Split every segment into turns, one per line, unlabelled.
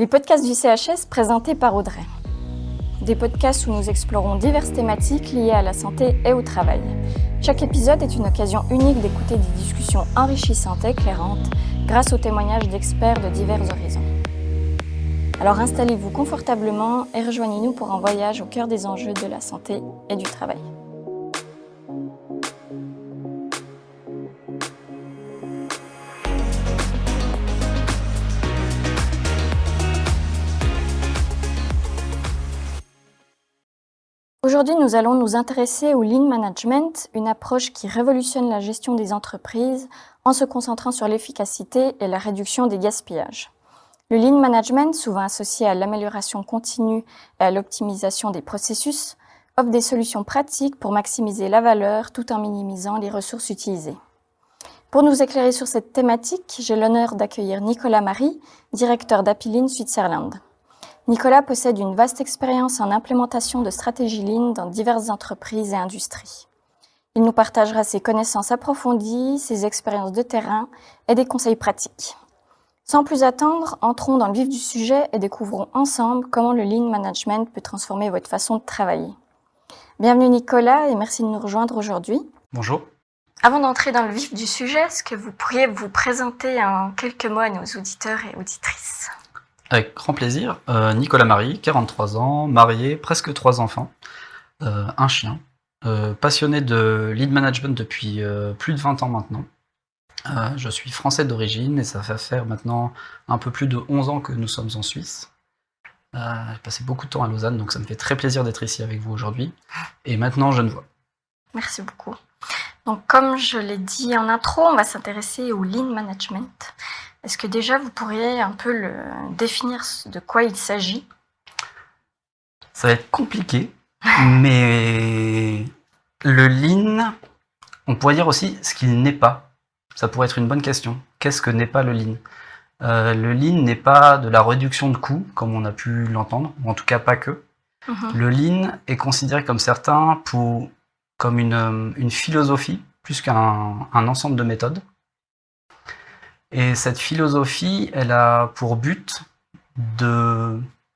Les podcasts du CHS présentés par Audrey. Des podcasts où nous explorons diverses thématiques liées à la santé et au travail. Chaque épisode est une occasion unique d'écouter des discussions enrichissantes et éclairantes grâce aux témoignages d'experts de divers horizons. Alors installez-vous confortablement et rejoignez-nous pour un voyage au cœur des enjeux de la santé et du travail. Aujourd'hui, nous allons nous intéresser au Lean Management, une approche qui révolutionne la gestion des entreprises en se concentrant sur l'efficacité et la réduction des gaspillages. Le Lean Management, souvent associé à l'amélioration continue et à l'optimisation des processus, offre des solutions pratiques pour maximiser la valeur tout en minimisant les ressources utilisées. Pour nous éclairer sur cette thématique, j'ai l'honneur d'accueillir Nicolas Marie, directeur d'Happy Lean Switzerland. Nicolas possède une vaste expérience en implémentation de stratégies Lean dans diverses entreprises et industries. Il nous partagera ses connaissances approfondies, ses expériences de terrain et des conseils pratiques. Sans plus attendre, entrons dans le vif du sujet et découvrons ensemble comment le Lean Management peut transformer votre façon de travailler. Bienvenue Nicolas et merci de nous rejoindre aujourd'hui.
Bonjour.
Avant d'entrer dans le vif du sujet, est-ce que vous pourriez vous présenter en quelques mots à nos auditeurs et auditrices ?
Avec grand plaisir. Nicolas Marie, 43 ans, marié, presque 3 enfants, un chien, passionné de lead management depuis plus de 20 ans maintenant. Je suis français d'origine et ça fait faire maintenant un peu plus de 11 ans que nous sommes en Suisse. J'ai passé beaucoup de temps à Lausanne, donc ça me fait très plaisir d'être ici avec vous aujourd'hui. Et maintenant, Genevois.
Merci beaucoup. Donc, comme je l'ai dit en intro, on va s'intéresser au Lean Management. Est-ce que déjà vous pourriez un peu définir de quoi il s'agit ?
Ça va être compliqué, mais le Lean, on pourrait dire aussi ce qu'il n'est pas. Ça pourrait être une bonne question. Qu'est-ce que n'est pas le Lean ? Le Lean n'est pas de la réduction de coûts, comme on a pu l'entendre, ou en tout cas pas que. Le Lean est considéré comme certains comme une philosophie, plus qu'un ensemble de méthodes. Et cette philosophie, elle a pour but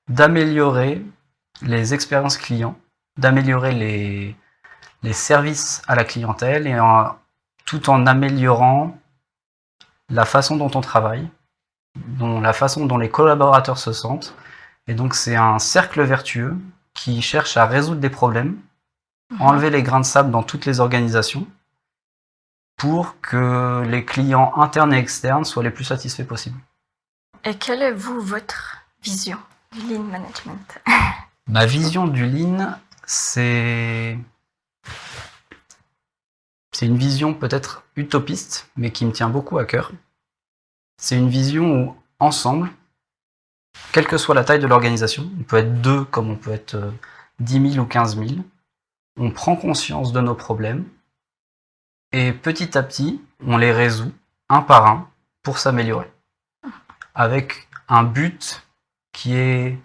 d'améliorer les expériences clients, d'améliorer les services à la clientèle et tout en améliorant la façon dont on travaille, la façon dont les collaborateurs se sentent. Et donc c'est un cercle vertueux qui cherche à résoudre des problèmes, enlever les grains de sable dans toutes les organisations, pour que les clients internes et externes soient les plus satisfaits possibles.
Et quelle est, votre vision du Lean Management ?
Ma vision du Lean, c'est une vision peut-être utopiste, mais qui me tient beaucoup à cœur. C'est une vision où, ensemble, quelle que soit la taille de l'organisation, on peut être 2 comme on peut être 10 000 ou 15 000, on prend conscience de nos problèmes, et petit à petit, on les résout un par un pour s'améliorer. Avec un but qui est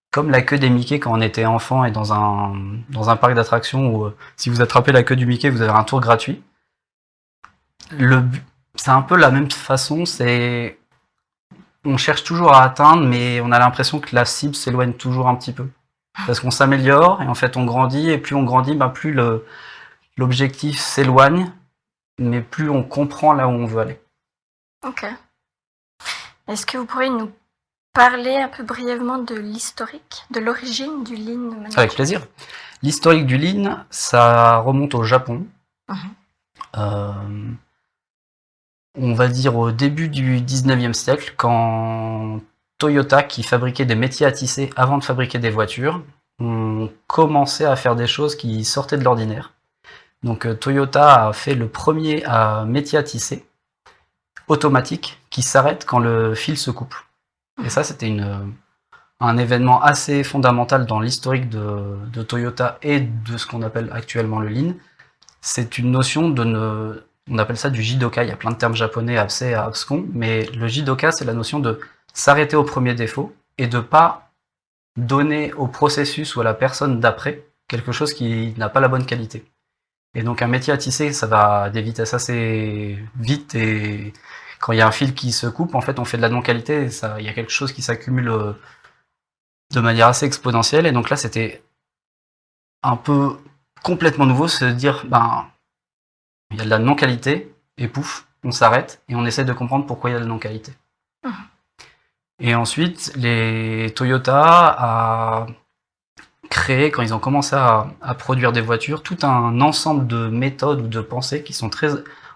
comme la queue des Mickey quand on était enfant et dans un parc d'attractions où si vous attrapez la queue du Mickey, vous avez un tour gratuit. C'est un peu la même façon, on cherche toujours à atteindre, mais on a l'impression que la cible s'éloigne toujours un petit peu. Parce qu'on s'améliore et en fait on grandit, et plus on grandit, plus l'objectif s'éloigne, mais plus on comprend là où on veut aller.
Ok. Est-ce que vous pourriez nous parler un peu brièvement de l'historique, de l'origine du Lean Management ?
Avec plaisir. L'historique du Lean, ça remonte au Japon. On va dire au début du 19e siècle, quand Toyota, qui fabriquait des métiers à tisser avant de fabriquer des voitures, ont commencé à faire des choses qui sortaient de l'ordinaire. Donc Toyota a fait le premier métier à tisser automatique qui s'arrête quand le fil se coupe. Et ça, c'était un événement assez fondamental dans l'historique de Toyota et de ce qu'on appelle actuellement le Lean. C'est une notion on appelle ça du jidoka. Il y a plein de termes japonais assez abscons, mais le jidoka, c'est la notion de s'arrêter au premier défaut et de pas donner au processus ou à la personne d'après quelque chose qui n'a pas la bonne qualité. Et donc un métier à tisser, ça va à des vitesses assez vite, et quand il y a un fil qui se coupe, en fait, on fait de la non-qualité, et ça, il y a quelque chose qui s'accumule de manière assez exponentielle. Et donc là, c'était un peu complètement nouveau, se dire, ben, il y a de la non-qualité, et pouf, on s'arrête, et on essaie de comprendre pourquoi il y a de la non-qualité. Et ensuite, les Toyota a créé, quand ils ont commencé à produire des voitures, tout un ensemble de méthodes ou de pensées qui sont très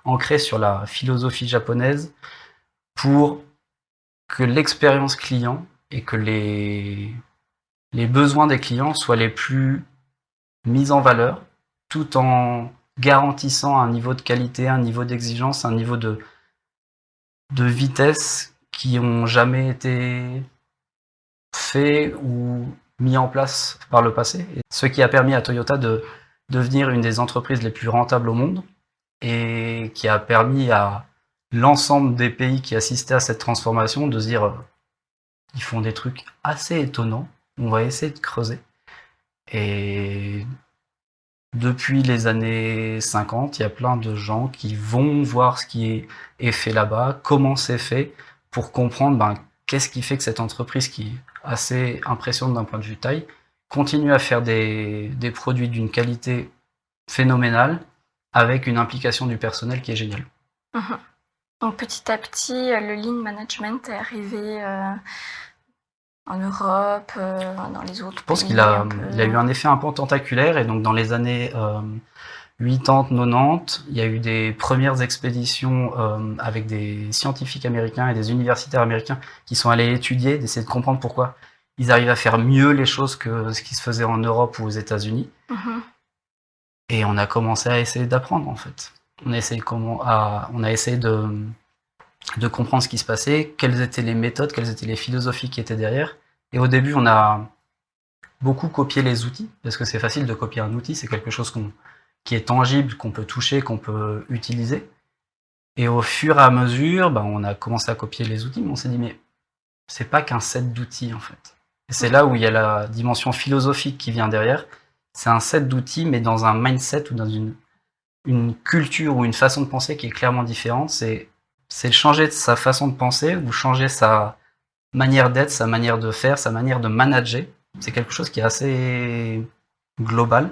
ancrées sur la philosophie japonaise pour que l'expérience client et que les besoins des clients soient les plus mis en valeur, tout en garantissant un niveau de qualité, un niveau d'exigence, un niveau de vitesse qui n'ont jamais été faits ou mis en place par le passé. Et ce qui a permis à Toyota de devenir une des entreprises les plus rentables au monde et qui a permis à l'ensemble des pays qui assistaient à cette transformation de se dire ils font des trucs assez étonnants, on va essayer de creuser. Et depuis les années 50, il y a plein de gens qui vont voir ce qui est fait là-bas, comment c'est fait, pour comprendre qu'est-ce qui fait que cette entreprise, qui est assez impressionnante d'un point de vue taille, continue à faire des produits d'une qualité phénoménale, avec une implication du personnel qui est géniale.
Donc petit à petit, le Lean Management est arrivé en Europe, dans les autres pays.
Je pense qu'il a eu un effet un peu tentaculaire, et donc dans les années 80, 90, il y a eu des premières expéditions avec des scientifiques américains et des universitaires américains qui sont allés étudier, d'essayer de comprendre pourquoi ils arrivent à faire mieux les choses que ce qui se faisait en Europe ou aux États-Unis. Et on a commencé à essayer d'apprendre, en fait. On a essayé de comprendre ce qui se passait, quelles étaient les méthodes, quelles étaient les philosophies qui étaient derrière. Et au début, on a beaucoup copié les outils, parce que c'est facile de copier un outil, c'est quelque chose qui est tangible, qu'on peut toucher, qu'on peut utiliser. Et au fur et à mesure, on a commencé à copier les outils, mais on s'est dit, mais c'est pas qu'un set d'outils, en fait. Et c'est là où il y a la dimension philosophique qui vient derrière. C'est un set d'outils, mais dans un mindset ou dans une culture ou une façon de penser qui est clairement différente. C'est changer de sa façon de penser ou changer sa manière d'être, sa manière de faire, sa manière de manager. C'est quelque chose qui est assez global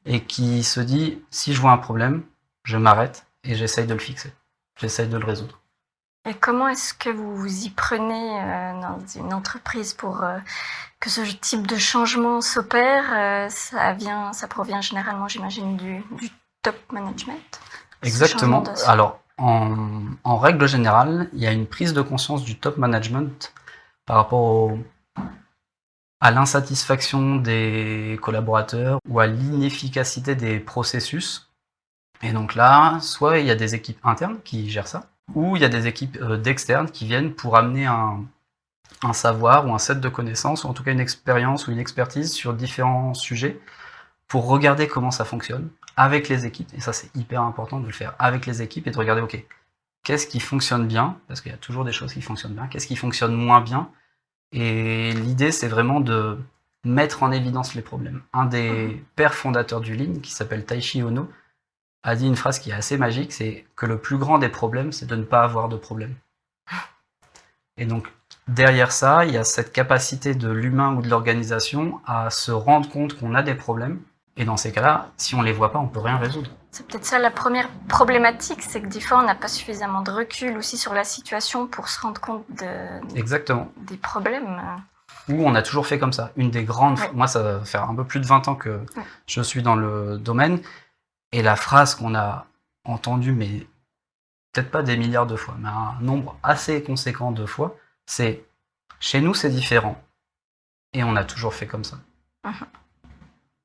et qui se dit, si je vois un problème, je m'arrête et j'essaye de le fixer. J'essaye de le résoudre.
Et comment est-ce que vous vous y prenez dans une entreprise pour que ce type de changement s'opère? Ça provient généralement, j'imagine, du top management?
Exactement. Alors, en règle générale, il y a une prise de conscience du top management par rapport à l'insatisfaction des collaborateurs ou à l'inefficacité des processus. Et donc là, soit il y a des équipes internes qui gèrent ça, ou il y a des équipes d'externes qui viennent pour amener un savoir ou un set de connaissances, ou en tout cas une expérience ou une expertise sur différents sujets, pour regarder comment ça fonctionne avec les équipes. Et ça, c'est hyper important de le faire avec les équipes et de regarder, ok, qu'est-ce qui fonctionne bien, parce qu'il y a toujours des choses qui fonctionnent bien, qu'est-ce qui fonctionne moins bien. Et l'idée, c'est vraiment de mettre en évidence les problèmes. Un des pères fondateurs du Lean, qui s'appelle Taishi Ohno, a dit une phrase qui est assez magique, c'est que le plus grand des problèmes, c'est de ne pas avoir de problème. Et donc, derrière ça, il y a cette capacité de l'humain ou de l'organisation à se rendre compte qu'on a des problèmes. Et dans ces cas-là, si on ne les voit pas, on ne peut rien résoudre.
C'est peut-être ça la première problématique, c'est que des fois, on n'a pas suffisamment de recul aussi sur la situation pour se rendre compte
Exactement.
Des problèmes.
Ou on a toujours fait comme ça. Une des grandes... Oui. Moi, ça va faire un peu plus de 20 ans que je suis dans le domaine. Et la phrase qu'on a entendue, mais peut-être pas des milliards de fois, mais un nombre assez conséquent de fois, c'est « chez nous, c'est différent ». Et on a toujours fait comme ça.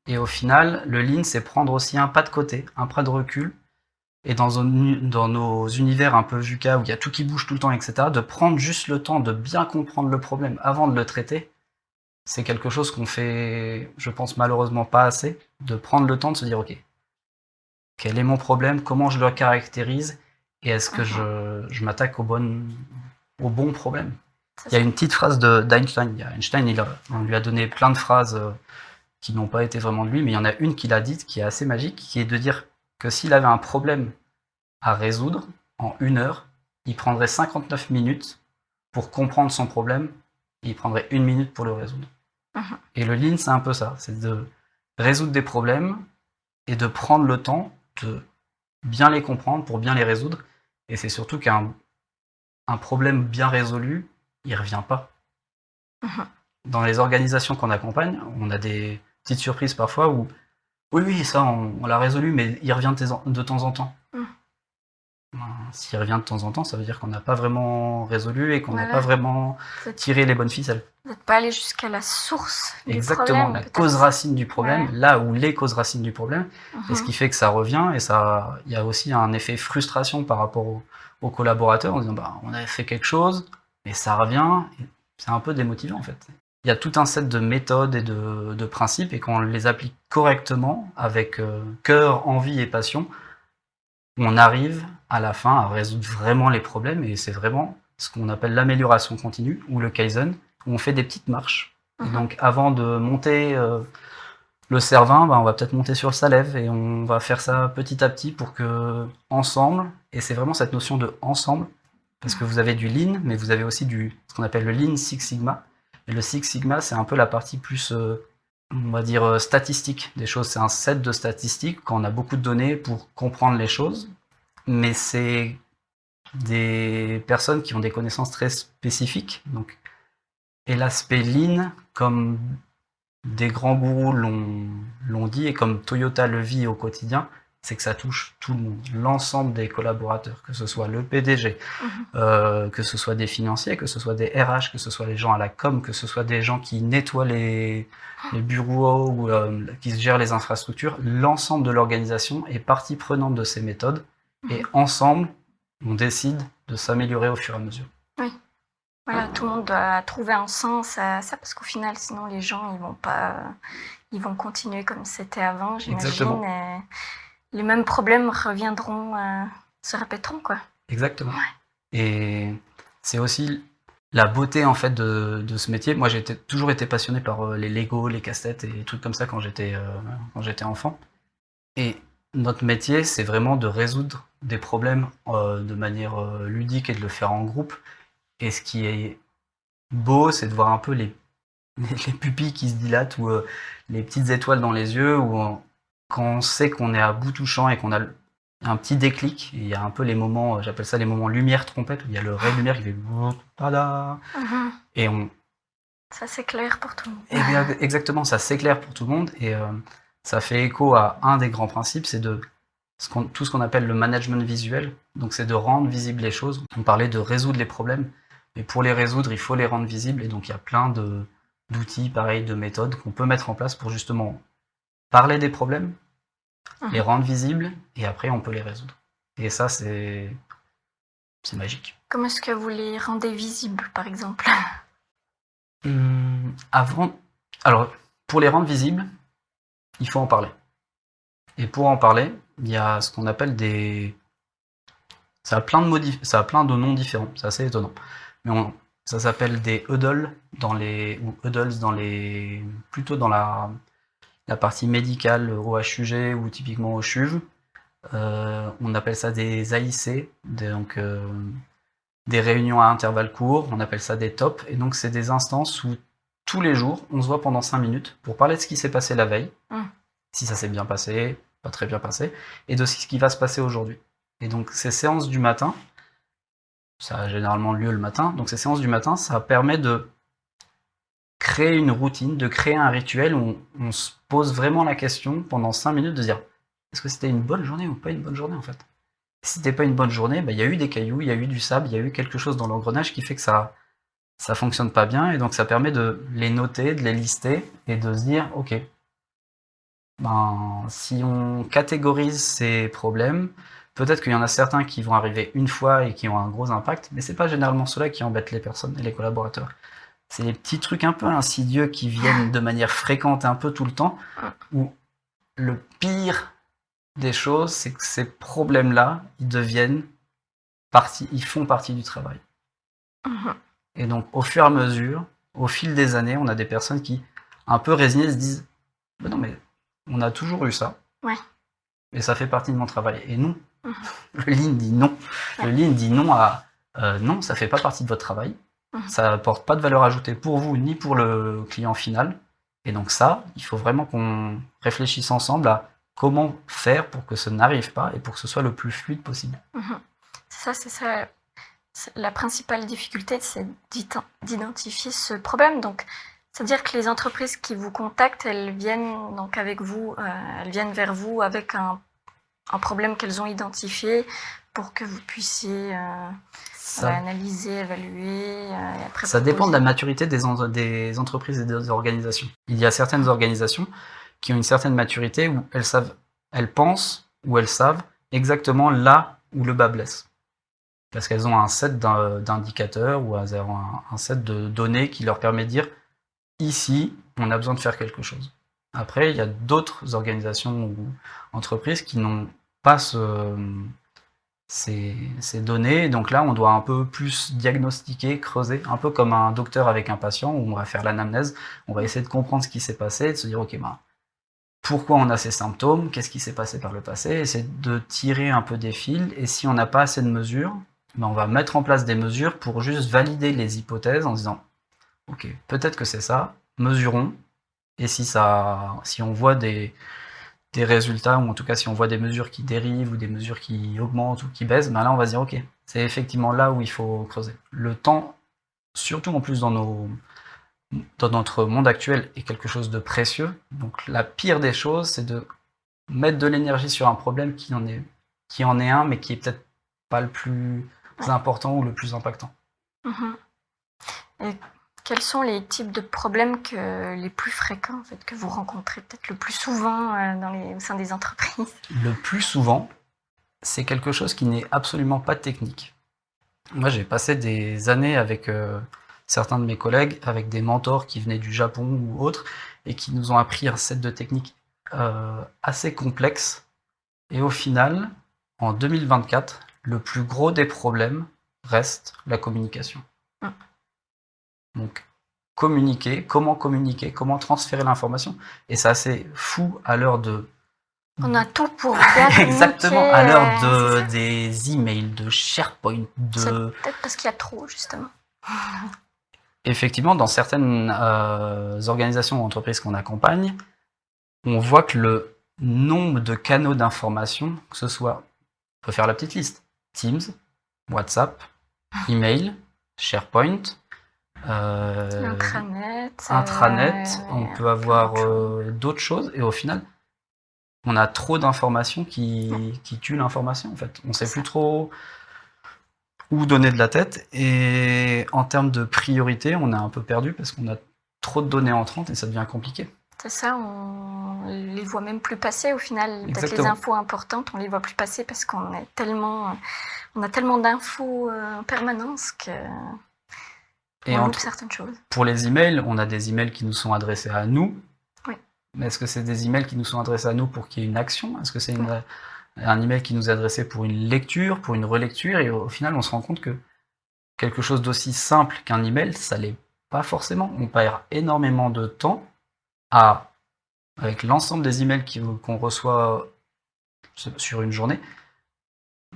Et au final, le Lean, c'est prendre aussi un pas de côté, un pas de recul, et dans nos univers un peu VUCA, où il y a tout qui bouge tout le temps, etc., de prendre juste le temps de bien comprendre le problème avant de le traiter, c'est quelque chose qu'on fait, je pense, malheureusement pas assez, de prendre le temps de se dire « Ok, quel est mon problème? Comment je le caractérise? Et est-ce que je m'attaque au bon problème ?» Il y a une petite phrase d'Einstein. Einstein, on lui a donné plein de phrases qui n'ont pas été vraiment de lui, mais il y en a une qu'il a dite qui est assez magique, qui est de dire que s'il avait un problème à résoudre en 1 heure, il prendrait 59 minutes pour comprendre son problème, et il prendrait 1 minute pour le résoudre. Et le Lean, c'est un peu ça, c'est de résoudre des problèmes et de prendre le temps de bien les comprendre pour bien les résoudre. Et c'est surtout qu'un problème bien résolu, il revient pas. Dans les organisations qu'on accompagne, on a des petites surprises parfois où oui, ça, on l'a résolu, mais il revient de temps en temps. S'il revient de temps en temps, ça veut dire qu'on n'a pas vraiment résolu et qu'on n'a pas vraiment tiré les bonnes ficelles.
Vous n'êtes pas allé jusqu'à la source du
Exactement,
problème.
la cause racine du problème, là où les causes racines du problème, et ce qui fait que ça revient, et ça, il y a aussi un effet frustration par rapport aux collaborateurs, en disant on a fait quelque chose, mais ça revient, et c'est un peu démotivant en fait. Il y a tout un set de méthodes et de principes, et quand on les applique correctement, avec cœur, envie et passion, on arrive à la fin à résoudre vraiment les problèmes, et c'est vraiment ce qu'on appelle l'amélioration continue, ou le Kaizen, où on fait des petites marches. Et donc avant de monter le Cervin, on va peut-être monter sur le Salève, et on va faire ça petit à petit pour que, ensemble, et c'est vraiment cette notion de ensemble, parce que vous avez du Lean, mais vous avez aussi ce qu'on appelle le Lean Six Sigma. Et le Six Sigma, c'est un peu la partie plus, on va dire, statistique des choses. C'est un set de statistiques quand on a beaucoup de données pour comprendre les choses, mais c'est des personnes qui ont des connaissances très spécifiques. Donc, et l'aspect Lean, comme des grands gourous l'ont dit, et comme Toyota le vit au quotidien, c'est que ça touche tout le monde, l'ensemble des collaborateurs, que ce soit le PDG, que ce soit des financiers, que ce soit des RH, que ce soit les gens à la com, que ce soit des gens qui nettoient les bureaux ou qui gèrent les infrastructures. L'ensemble de l'organisation est partie prenante de ces méthodes, et ensemble, on décide de s'améliorer au fur et à mesure.
Oui. Voilà, tout le monde doit trouver un sens à ça, parce qu'au final, sinon les gens, ils vont continuer comme c'était avant, j'imagine. Et les mêmes problèmes reviendront, se répéteront, quoi.
Exactement. Ouais. Et c'est aussi la beauté, en fait, de ce métier. Moi, j'ai toujours été passionné par les Lego, les casse-têtes et des trucs comme ça quand j'étais enfant. Et notre métier, c'est vraiment de résoudre des problèmes de manière ludique et de le faire en groupe. Et ce qui est beau, c'est de voir un peu les pupilles qui se dilatent ou les petites étoiles dans les yeux, ou quand on sait qu'on est à bout touchant et qu'on a un petit déclic. Et il y a un peu les moments, j'appelle ça les moments lumière trompette, où il y a le ray de lumière qui fait tada, et
ça s'éclaire pour tout le monde.
Et bien, exactement, ça s'éclaire pour tout le monde, et ça fait écho à un des grands principes, c'est tout ce qu'on appelle le management visuel. Donc c'est de rendre visibles les choses. On parlait de résoudre les problèmes, mais pour les résoudre, il faut les rendre visibles, et donc il y a plein d'outils, pareil, de méthodes qu'on peut mettre en place pour justement parler des problèmes, les rendre visibles, et après on peut les résoudre. Et ça, c'est magique.
Comment est-ce que vous les rendez visibles, par exemple?
Alors, pour les rendre visibles, il faut en parler. Et pour en parler, il y a ce qu'on appelle ça a plein de noms différents, c'est assez étonnant. Mais ça s'appelle des huddles ou huddles plutôt dans la partie médicale au HUG ou typiquement au CHUV. On appelle ça des AIC, donc des réunions à intervalles courts, on appelle ça des TOP, et donc c'est des instances où tous les jours, on se voit pendant 5 minutes pour parler de ce qui s'est passé la veille, si ça s'est bien passé, pas très bien passé, et de ce qui va se passer aujourd'hui. Et donc ces séances du matin, ça a généralement lieu le matin, donc ces séances du matin, ça permet de créer une routine, de créer un rituel où on se pose vraiment la question pendant 5 minutes de dire est-ce que c'était une bonne journée ou pas une bonne journée en fait. Si c'était pas une bonne journée, il y a eu des cailloux, il y a eu du sable, il y a eu quelque chose dans l'engrenage qui fait que ça fonctionne pas bien, et donc ça permet de les noter, de les lister, et de se dire ok, si on catégorise ces problèmes, peut-être qu'il y en a certains qui vont arriver une fois et qui ont un gros impact, mais c'est pas généralement ceux-là qui embêtent les personnes et les collaborateurs. C'est les petits trucs un peu insidieux qui viennent de manière fréquente un peu tout le temps, où le pire des choses, c'est que ces problèmes-là, ils font partie du travail. Et donc, au fur et à mesure, au fil des années, on a des personnes qui, un peu résignées, se disent non, mais on a toujours eu ça, et ça fait partie de mon travail. Et non, le Lean dit non. Le Lean dit non à non, ça fait pas partie de votre travail.
Mhm.
Ça apporte pas de valeur ajoutée pour vous ni pour le client final. Et donc ça, il faut vraiment qu'on réfléchisse ensemble à comment faire pour que ça n'arrive pas et pour que ce soit le plus fluide possible.
Mhm. C'est ça. La principale difficulté, c'est d'identifier ce problème. Donc, c'est-à-dire que les entreprises qui vous contactent, elles viennent donc avec vous, elles viennent vers vous avec un problème qu'elles ont identifié pour que vous puissiez analyser, évaluer. Et après
ça dépend de
proposer.
la maturité des entreprises et des organisations. Il y a certaines organisations qui ont une certaine maturité où elles pensent ou elles savent exactement là où le bas blesse. Parce qu'elles ont un set d'indicateurs ou elles ont un set de données qui leur permet de dire ici, on a besoin de faire quelque chose. Après, il y a d'autres organisations ou entreprises qui n'ont pas ces données. Donc là, on doit un peu plus diagnostiquer, creuser, un peu comme un docteur avec un patient où on va faire l'anamnèse, on va essayer de comprendre ce qui s'est passé, de se dire, ok, pourquoi on a ces symptômes, qu'est-ce qui s'est passé par le passé, essayer de tirer un peu des fils, et si on n'a pas assez de mesures, on va mettre en place des mesures pour juste valider les hypothèses en disant ok, peut-être que c'est ça, mesurons, et si on voit des résultats, ou en tout cas si on voit des mesures qui dérivent ou des mesures qui augmentent ou qui baissent, là on va se dire ok, c'est effectivement là où il faut creuser. Le temps, surtout en plus dans notre monde actuel, est quelque chose de précieux. Donc la pire des choses, c'est de mettre de l'énergie sur un problème qui en est un, mais qui est peut-être pas le plus important ou le plus impactant.
Mhm. Et quels sont les types de problèmes les plus fréquents en fait, que vous rencontrez peut-être le plus souvent au sein des entreprises?
Le plus souvent, c'est quelque chose qui n'est absolument pas technique. Moi, j'ai passé des années avec certains de mes collègues, avec des mentors qui venaient du Japon ou autres, et qui nous ont appris un set de techniques assez complexes. Et au final, en 2024, le plus gros des problèmes reste la communication. Donc, communiquer, comment transférer l'information. Et c'est assez fou à l'heure de...
On a tout pour bien
exactement, à l'heure des emails, de SharePoint,
C'est peut-être parce qu'il y a trop, justement.
Effectivement, dans certaines organisations ou entreprises qu'on accompagne, on voit que le nombre de canaux d'information, que ce soit, on peut faire la petite liste, Teams, WhatsApp, email, SharePoint, intranet, on peut avoir d'autres choses, et au final, on a trop d'informations qui tuent l'information, en fait. On ne sait plus trop où donner de la tête, et en termes de priorité, on est un peu perdu parce qu'on a trop de données entrantes et ça devient compliqué.
C'est ça, on les voit même plus passer au final. Peut-être les infos importantes, on les voit plus passer parce qu'on a tellement d'infos en permanence que on loupe certaines choses.
Pour les emails, on a des emails qui nous sont adressés à nous.
Oui.
Mais est-ce que c'est des emails qui nous sont adressés à nous pour qu'il y ait une action? Est-ce que c'est un email qui nous est adressé pour une lecture, pour une relecture? Et au final, on se rend compte que quelque chose d'aussi simple qu'un email, ça l'est pas forcément. On perd énormément de temps avec l'ensemble des emails qu'on reçoit sur une journée.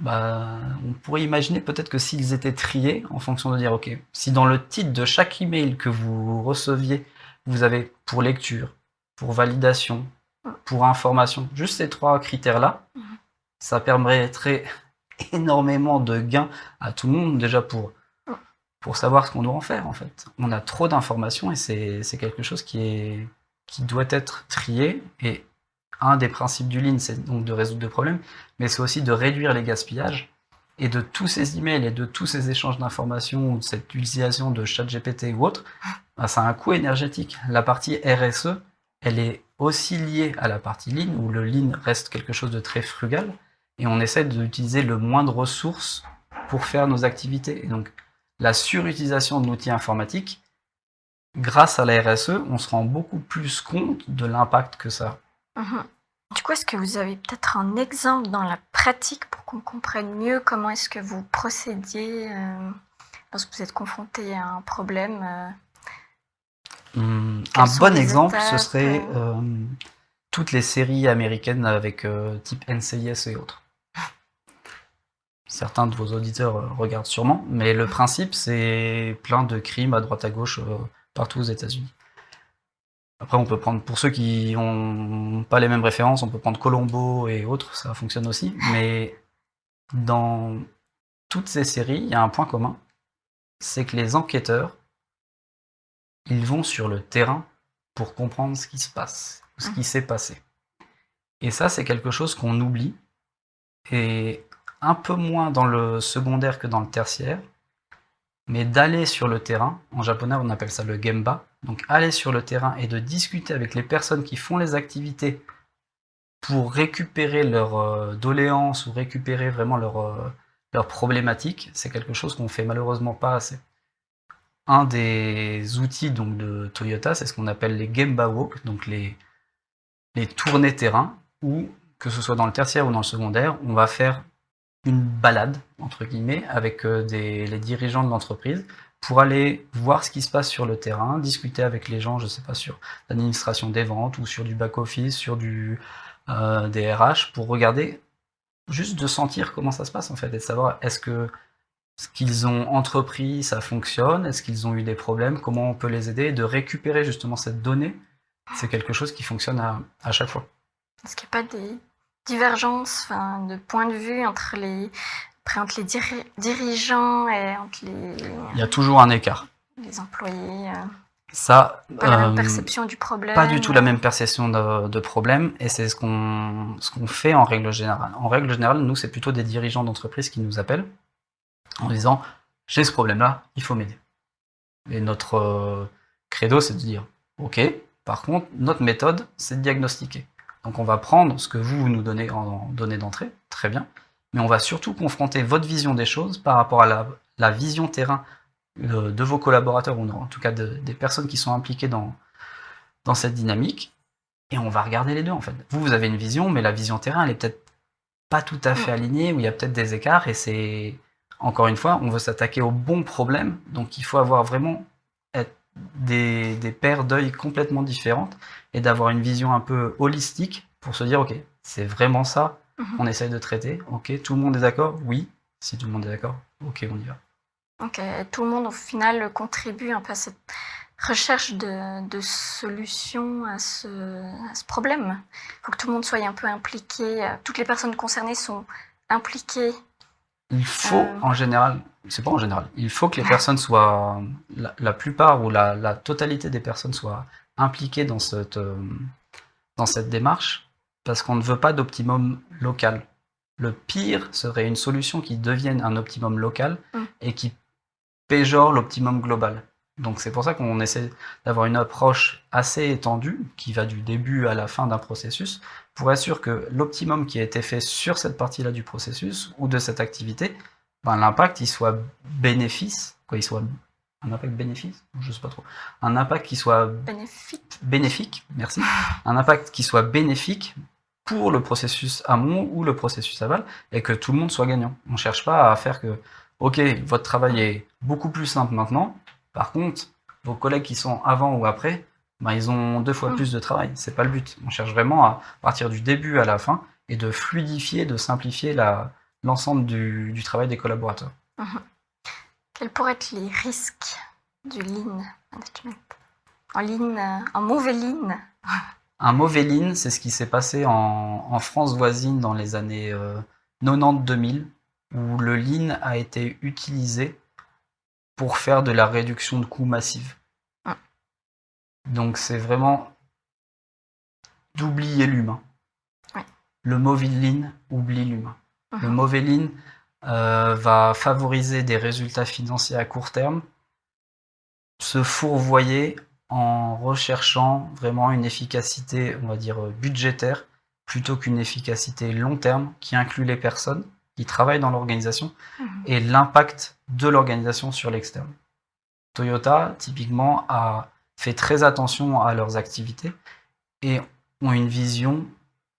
On pourrait imaginer peut-être que s'ils étaient triés en fonction de dire, ok, si dans le titre de chaque email que vous receviez, vous avez pour lecture, pour validation, pour information, juste ces 3 critères-là, ça permettrait énormément de gains à tout le monde, déjà pour savoir ce qu'on doit en faire, en fait. On a trop d'informations et c'est quelque chose qui doit être trié, et un des principes du Lean, c'est donc de résoudre des problèmes, mais c'est aussi de réduire les gaspillages, et de tous ces emails et de tous ces échanges d'informations ou de cette utilisation de ChatGPT ou autre, ça a un coût énergétique. La partie RSE, elle est aussi liée à la partie Lean, où le Lean reste quelque chose de très frugal, et on essaie d'utiliser le moins de ressources pour faire nos activités. Et donc, la surutilisation de l'outil informatique, grâce à la RSE, on se rend beaucoup plus compte de l'impact que ça a.
Du coup, est-ce que vous avez peut-être un exemple dans la pratique pour qu'on comprenne mieux comment est-ce que vous procédiez lorsque vous êtes confronté à un problème
Un bon exemple, ce serait toutes les séries américaines avec type NCIS et autres. certains de vos auditeurs regardent sûrement, mais le principe, c'est plein de crimes à droite à gauche partout aux États-Unis. Après, on peut prendre, pour ceux qui n'ont pas les mêmes références, on peut prendre Colombo et autres, ça fonctionne aussi. Mais dans toutes ces séries, il y a un point commun, c'est que les enquêteurs, ils vont sur le terrain pour comprendre ce qui se passe, ce qui s'est passé. Et ça, c'est quelque chose qu'on oublie, et un peu moins dans le secondaire que dans le tertiaire, mais d'aller sur le terrain, en japonais on appelle ça le gemba, donc aller sur le terrain et de discuter avec les personnes qui font les activités pour récupérer leurs doléances ou récupérer vraiment leurs problématiques, c'est quelque chose qu'on fait malheureusement pas assez. Un des outils donc, de Toyota, c'est ce qu'on appelle les Gemba Walk, donc les tournées terrain, où, que ce soit dans le tertiaire ou dans le secondaire, on va faire une balade, entre guillemets, avec les dirigeants de l'entreprise pour aller voir ce qui se passe sur le terrain, discuter avec les gens, je sais pas, sur l'administration des ventes ou sur du back-office, sur des RH, pour regarder, juste de sentir comment ça se passe en fait, et de savoir est-ce que ce qu'ils ont entrepris, ça fonctionne, est-ce qu'ils ont eu des problèmes, comment on peut les aider, et de récupérer justement cette donnée, c'est quelque chose qui fonctionne à chaque fois.
Est-ce qu'il n'y a pas des divergences de point de vue entre les dirigeants et entre
Il y a toujours un écart.
Les employés
Ça,
pas la même perception du problème.
Pas du tout la même perception de problème, et c'est ce qu'on fait en règle générale. En règle générale, nous, c'est plutôt des dirigeants d'entreprise qui nous appellent en disant « j'ai ce problème-là, il faut m'aider ». Et notre credo, c'est de dire « ok, par contre, notre méthode, c'est de diagnostiquer ». Donc on va prendre ce que vous nous donnez en données d'entrée, très bien, mais on va surtout confronter votre vision des choses par rapport à la vision terrain de vos collaborateurs, ou en tout cas des personnes qui sont impliquées dans cette dynamique, et on va regarder les deux en fait. Vous avez une vision, mais la vision terrain, elle est peut-être pas tout à fait alignée, ou il y a peut-être des écarts, et c'est, encore une fois, on veut s'attaquer au bon problème, donc il faut avoir vraiment des paires d'œils complètement différentes, et d'avoir une vision un peu holistique pour se dire, ok, c'est vraiment ça, on essaye de traiter, ok, tout le monde est d'accord? Oui, si tout le monde est d'accord, ok, on y va.
Ok, tout le monde au final contribue un peu à cette recherche de solutions à ce problème. Il faut que tout le monde soit un peu impliqué, toutes les personnes concernées sont impliquées.
Il faut, en général, c'est pas en général, il faut que les personnes soient, la plupart ou la totalité des personnes soient impliquées dans cette démarche, parce qu'on ne veut pas d'optimum local. Le pire serait une solution qui devienne un optimum local et qui péjore l'optimum global. Donc c'est pour ça qu'on essaie d'avoir une approche assez étendue, qui va du début à la fin d'un processus, pour être sûr que l'optimum qui a été fait sur cette partie-là du processus, ou de cette activité, l'impact il soit bénéfice, il soit un impact bénéfice, je sais pas trop, un impact qui soit bénéfique, merci, un impact qui soit bénéfique pour le processus amont ou le processus aval, et que tout le monde soit gagnant. On cherche pas à faire que ok, votre travail est beaucoup plus simple maintenant. Par contre, vos collègues qui sont avant ou après, ils ont 2 fois plus de travail. C'est pas le but. On cherche vraiment à partir du début à la fin et de fluidifier, de simplifier l'ensemble du travail des collaborateurs.
Quels pourraient être les risques du Lean Management? En mauvais Lean?
Un mauvais Lean, c'est ce qui s'est passé en France voisine dans les années 90-2000. Où le Lean a été utilisé pour faire de la réduction de coûts massive. Donc c'est vraiment d'oublier l'humain. Le mauvais Lean oublie l'humain. Le mauvais Lean va favoriser des résultats financiers à court terme, se fourvoyer en recherchant vraiment une efficacité, on va dire, budgétaire, plutôt qu'une efficacité long terme qui inclut les personnes qui travaillent dans l'organisation et l'impact de l'organisation sur l'externe. Toyota, typiquement, a fait très attention à leurs activités et ont une vision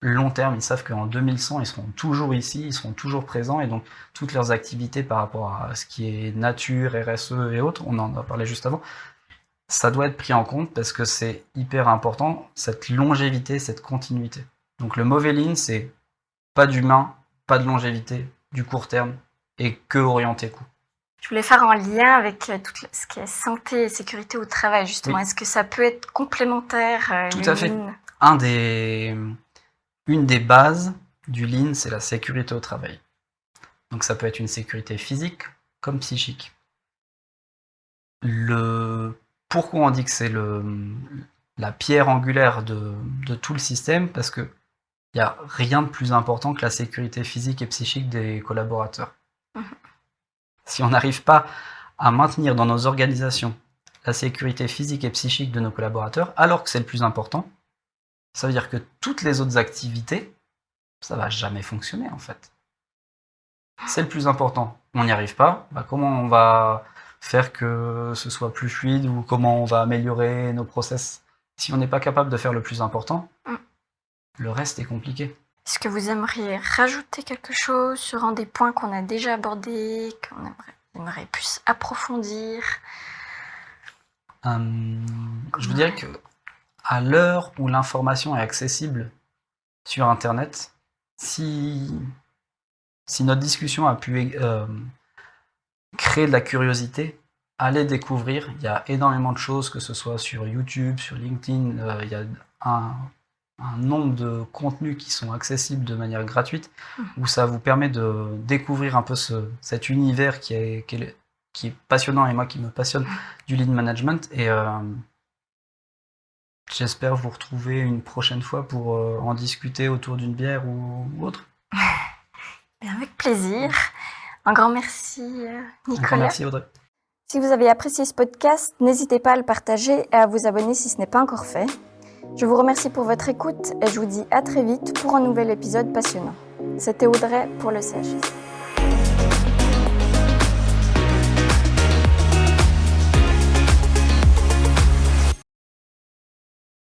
long terme. Ils savent qu'en 2100, ils seront toujours ici, ils seront toujours présents, et donc toutes leurs activités par rapport à ce qui est nature, RSE et autres, on en a parlé juste avant, ça doit être pris en compte parce que c'est hyper important, cette longévité, cette continuité. Donc le mauvais Lean, c'est pas d'humain, pas de longévité, du court terme, et que orienté coût.
Je voulais faire un lien avec tout ce qui est santé et sécurité au travail, justement.
Oui.
Est-ce que ça peut être complémentaire
Tout à fait.
Lean
Une des bases du Lean, c'est la sécurité au travail. Donc ça peut être une sécurité physique comme psychique. Pourquoi on dit que c'est la pierre angulaire de tout le système? Parce qu'il n'y a rien de plus important que la sécurité physique et psychique des collaborateurs. Si on n'arrive pas à maintenir dans nos organisations la sécurité physique et psychique de nos collaborateurs, alors que c'est le plus important, ça veut dire que toutes les autres activités, ça va jamais fonctionner en fait. C'est le plus important. On n'y arrive pas, comment on va faire que ce soit plus fluide ou comment on va améliorer nos process? Si on n'est pas capable de faire le plus important, le reste est compliqué.
Est-ce que vous aimeriez rajouter quelque chose sur un des points qu'on a déjà abordés, qu'on aimerait plus approfondir?
Je vous dirais que à l'heure où l'information est accessible sur Internet, si notre discussion a pu créer de la curiosité, allez découvrir. Il y a énormément de choses, que ce soit sur YouTube, sur LinkedIn, il y a un nombre de contenus qui sont accessibles de manière gratuite, où ça vous permet de découvrir un peu cet univers qui est passionnant, et moi qui me passionne, du lean management. Et j'espère vous retrouver une prochaine fois pour en discuter autour d'une bière ou autre.
Avec plaisir. Un grand merci, Nicolas.
Un grand merci, Audrey.
Si vous avez apprécié ce podcast, n'hésitez pas à le partager et à vous abonner si ce n'est pas encore fait. Je vous remercie pour votre écoute et je vous dis à très vite pour un nouvel épisode passionnant. C'était Audrey pour le CHSCT.